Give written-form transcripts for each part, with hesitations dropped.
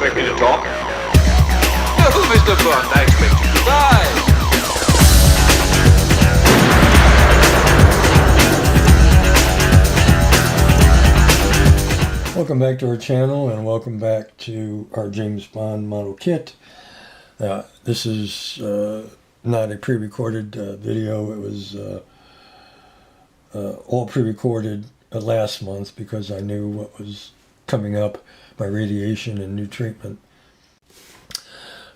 expect me to talk? No, Mr. Bond, I expect you to die. Welcome back to our channel, and welcome back to our James Bond model kit. This is not a pre-recorded video. It was all pre-recorded last month because I knew what was coming up, my radiation and new treatment.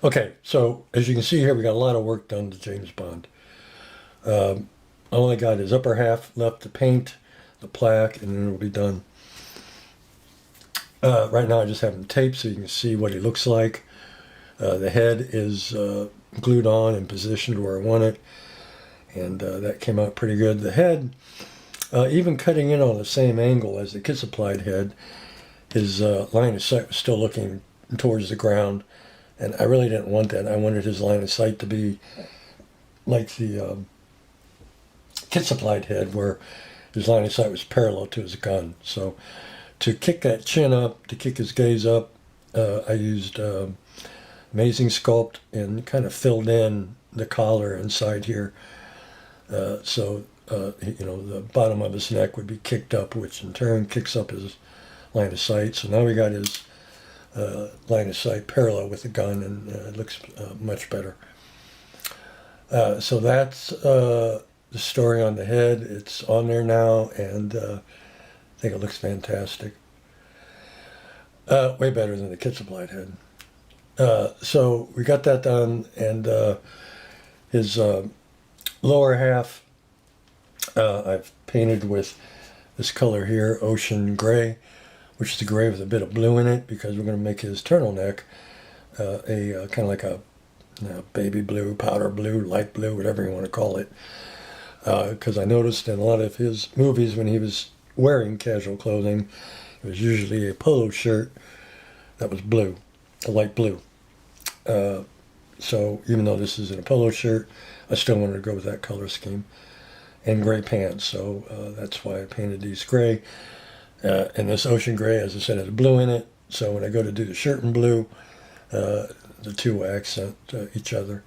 Okay, so as you can see here, we got a lot of work done to James Bond. I only got his upper half left to paint, the plaque, and then it'll be done. Right now I just have him taped so you can see what he looks like. The head is glued on and positioned where I want it, and that came out pretty good. The head, even cutting in on the same angle as the kit supplied head, his line of sight was still looking towards the ground, and I really didn't want that. I wanted his line of sight to be like the kit supplied head, where his line of sight was parallel to his gun. So to kick that chin up, to kick his gaze up, I used Amazing Sculpt and kind of filled in the collar inside here. So the bottom of his neck would be kicked up, which in turn kicks up his line of sight. So now we got his line of sight parallel with the gun, and it looks much better. So that's the story on the head. It's on there now, and I think it looks fantastic. Way better than the kit supplied head. So we got that done, and his lower half I've painted with this color here, Ocean Gray, which is the gray with a bit of blue in it, because we're going to make his turtleneck a kind of like a baby blue, powder blue, light blue, whatever you want to call it. Because I noticed in a lot of his movies, when he was wearing casual clothing, it was usually a polo shirt that was blue, a light blue. So even though this isn't a polo shirt, I still wanted to go with that color scheme. And gray pants, so that's why I painted these gray. And this Ocean Gray, as I said, has blue in it, so when I go to do the shirt in blue, the two will accent each other.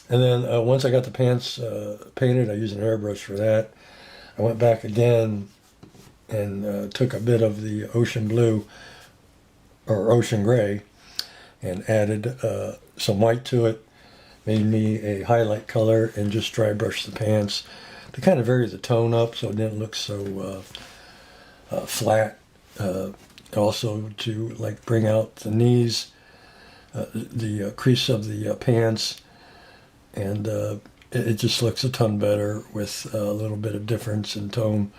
And then once I got the pants painted, I used an airbrush for that. I went back again and took a bit of the ocean blue, or ocean gray, and added some white to it, made me a highlight color, and just dry brushed the pants to kind of vary the tone up so it didn't look so flat. Also to like bring out the knees, the crease of the pants, and it just looks a ton better with a little bit of difference in tone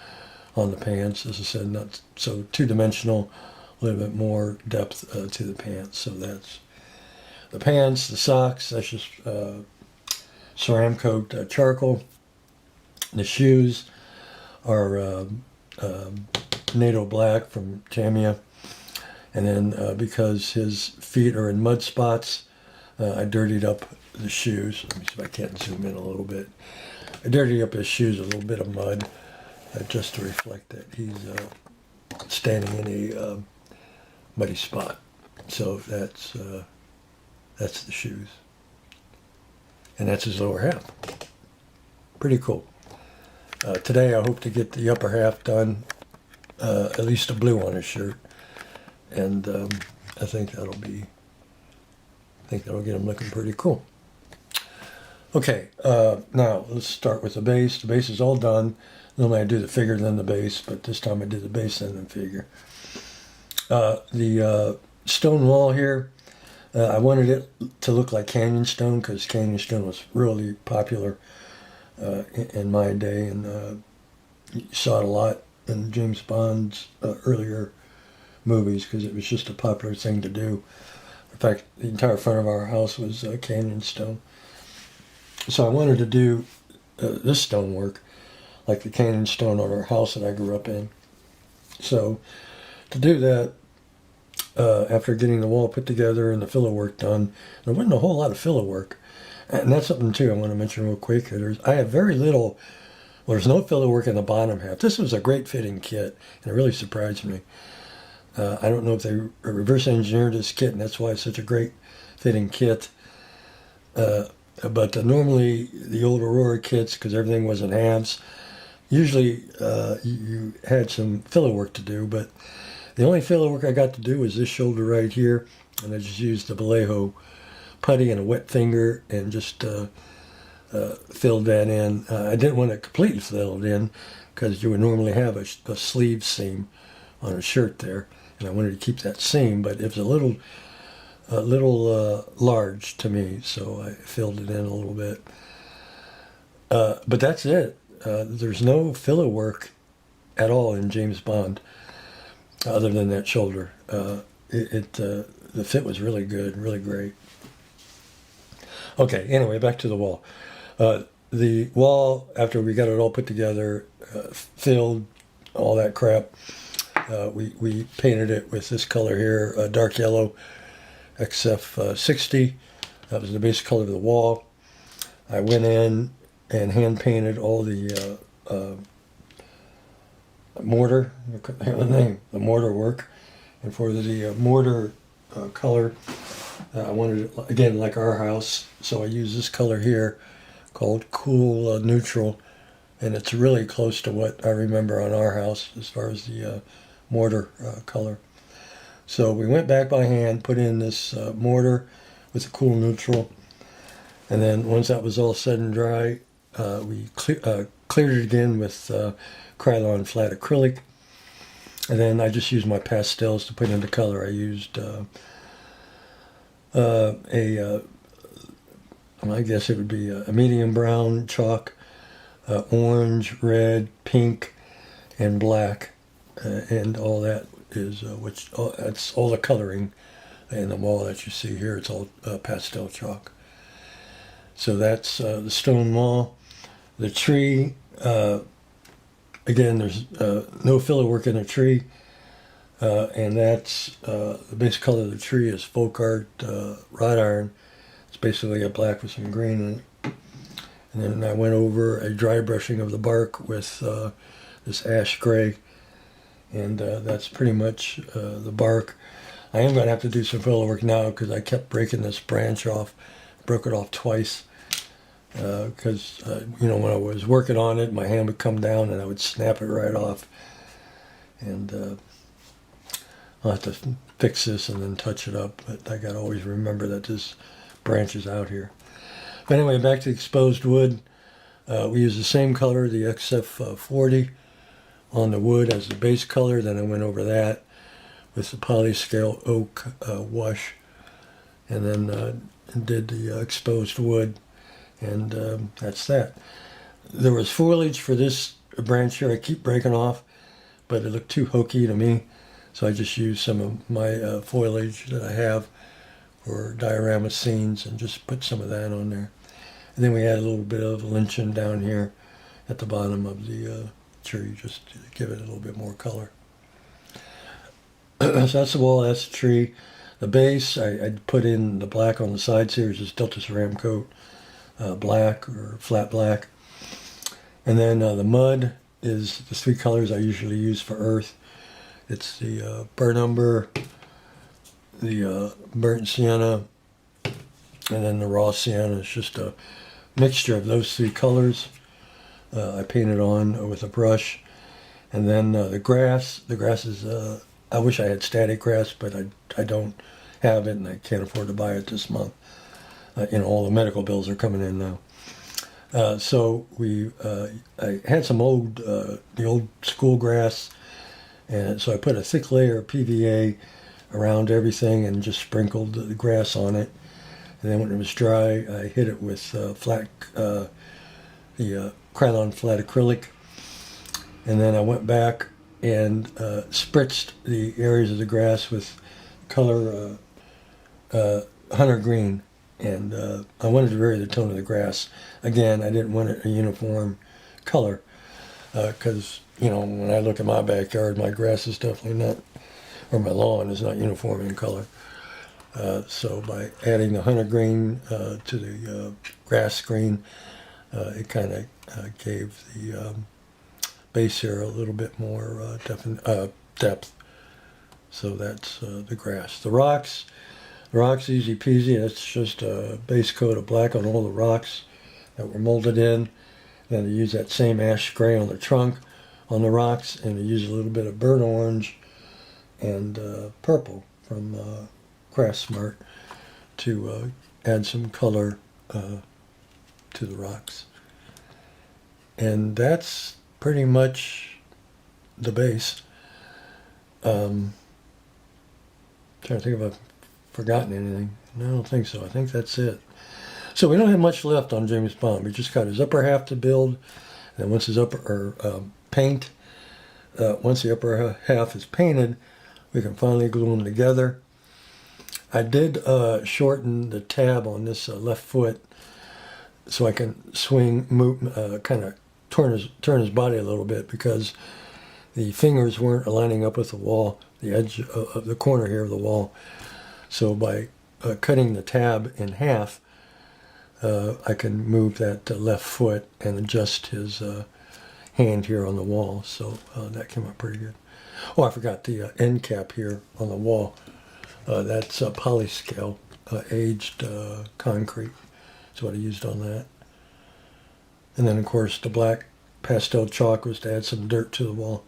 on the pants. As I said, not so two-dimensional, a little bit more depth to the pants. So that's the pants. The socks, that's just Ceramcoat charcoal. The shoes are NATO Black from Tamiya. And then because his feet are in mud spots, I dirtied up the shoes. Let me see if I can't zoom in a little bit. I dirtied up his shoes with a little bit of mud, just to reflect that he's standing in a muddy spot. So that's the shoes, and that's his lower half. Pretty cool. Today I hope to get the upper half done, at least a blue on his shirt, and I think that'll get him looking pretty cool. Okay, now let's start with the base. The base is all done. Normally I do the figure then the base, but this time I did the base and then figure. The stone wall here, I wanted it to look like canyon stone, because canyon stone was really popular in my day, and you saw it a lot in James Bond's earlier movies, because it was just a popular thing to do. In fact, the entire front of our house was canyon stone. So I wanted to do this stonework like the canyon stone on our house that I grew up in. So to do that, after getting the wall put together and the filler work done, there wasn't a whole lot of filler work. And that's something too I want to mention real quick. I have very little, well, there's no filler work in the bottom half. This was a great fitting kit, and it really surprised me. I don't know if they reverse engineered this kit, and that's why it's such a great fitting kit. But normally the old Aurora kits, because everything was in halves, usually you had some filler work to do, but the only filler work I got to do was this shoulder right here, and I just used the Vallejo putty and a wet finger and just filled that in. I didn't want to completely fill it in because you would normally have a sleeve seam on a shirt there, and I wanted to keep that seam, but it was a little large to me, so I filled it in a little bit. But that's it. There's no filler work at all in James Bond, other than that shoulder. The fit was really good, really great. Okay, anyway, back to the wall. The wall, after we got it all put together, filled, all that crap, we painted it with this color here, dark yellow, XF60. That was the base color of the wall. I went in and hand painted all the mortar, the mortar work. And for the mortar color, I wanted it, again, like our house, so I used this color here called Cool Neutral, and it's really close to what I remember on our house as far as the mortar color. So we went back by hand, put in this mortar with the Cool Neutral, and then once that was all said and dry, we cleared it again with Krylon flat acrylic, and then I just used my pastels to put in the color. I used I guess it would be a medium brown chalk, orange, red, pink, and black, and all that is that's all the coloring in the wall that you see here. It's all pastel chalk. So that's the stone wall. The tree, again, there's no filler work in the tree, and that's the base color of the tree is folk art wrought iron. It's basically a black with some green in it. And then I went over a dry brushing of the bark with this ash gray, and that's pretty much the bark. I am going to have to do some filler work now because I kept breaking this branch off. Broke it off twice because when I was working on it, my hand would come down and I would snap it right off. And I'll have to fix this and then touch it up, but I got to always remember that this branch is out here. But anyway, back to the exposed wood. We used the same color, the XF40, on the wood as the base color. Then I went over that with the polyscale oak wash, and then did the exposed wood, and that's that. There was foliage for this branch here I keep breaking off, but it looked too hokey to me, so I just used some of my foliage that I have for diorama scenes and just put some of that on there. And then we had a little bit of lynching down here at the bottom of the tree just to give it a little bit more color. So that's the wall, that's the tree. The base, I put in the black on the sides here, is just Delta Ceram coat, black or flat black. And then the mud is the three colors I usually use for earth. It's the burnt umber, the burnt sienna, and then the raw sienna. It's just a mixture of those three colors. I painted on with a brush. And then the grass is, I wish I had static grass, but I don't have it, and I can't afford to buy it this month. All the medical bills are coming in now. So I had some the old school grass, and so I put a thick layer of PVA around everything and just sprinkled the grass on it. And then when it was dry, I hit it with the Krylon flat acrylic. And then I went back and spritzed the areas of the grass with color hunter green. And I wanted to vary the tone of the grass. Again, I didn't want it a uniform color because, when I look at my backyard, my grass is definitely not, or my lawn is not uniform in color. So by adding the hunter green to the grass green, it kind of gave the base here a little bit more depth. So that's the grass. The rocks easy peasy. That's just a base coat of black on all the rocks that were molded in. Then they use that same ash gray on the trunk on the rocks, and they use a little bit of burnt orange and purple from Craft Smart to add some color to the rocks. And that's pretty much the base. Trying to think if I've forgotten anything. No, I don't think so. I think that's it. So we don't have much left on James Bond. We just got his upper half to build, and once his paint, once the upper half is painted, we can finally glue them together. I did shorten the tab on this left foot so I can swing, move, kind of turn his body a little bit, because the fingers weren't aligning up with the wall, the edge of the corner here of the wall. So by cutting the tab in half, I can move that left foot and adjust his hand here on the wall. So that came out pretty good. Oh, I forgot the end cap here on the wall. That's polyscale, aged concrete. That's what I used on that. And then, of course, the black pastel chalk was to add some dirt to the wall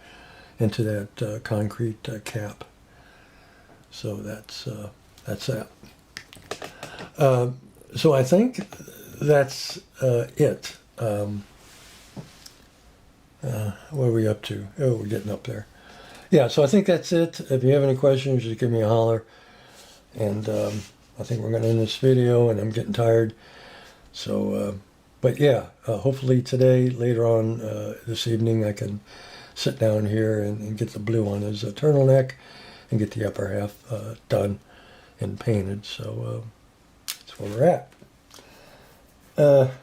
into that concrete cap. So that's that. So I think that's it. What are we up to? Oh, we're getting up there. Yeah, so I think that's it. If you have any questions, just give me a holler. And I think we're going to end this video, and I'm getting tired. So, but yeah, hopefully today, later on this evening, I can sit down here and get the blue on his turtleneck and get the upper half done and painted. So that's where we're at.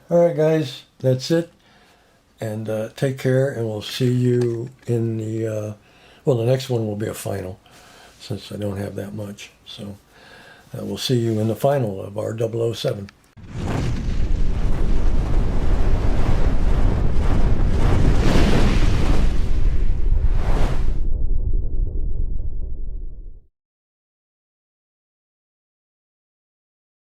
All right, guys, that's it. And take care, and we'll see you in the, well, the next one will be a final, since I don't have that much. So we'll see you in the final of our 007.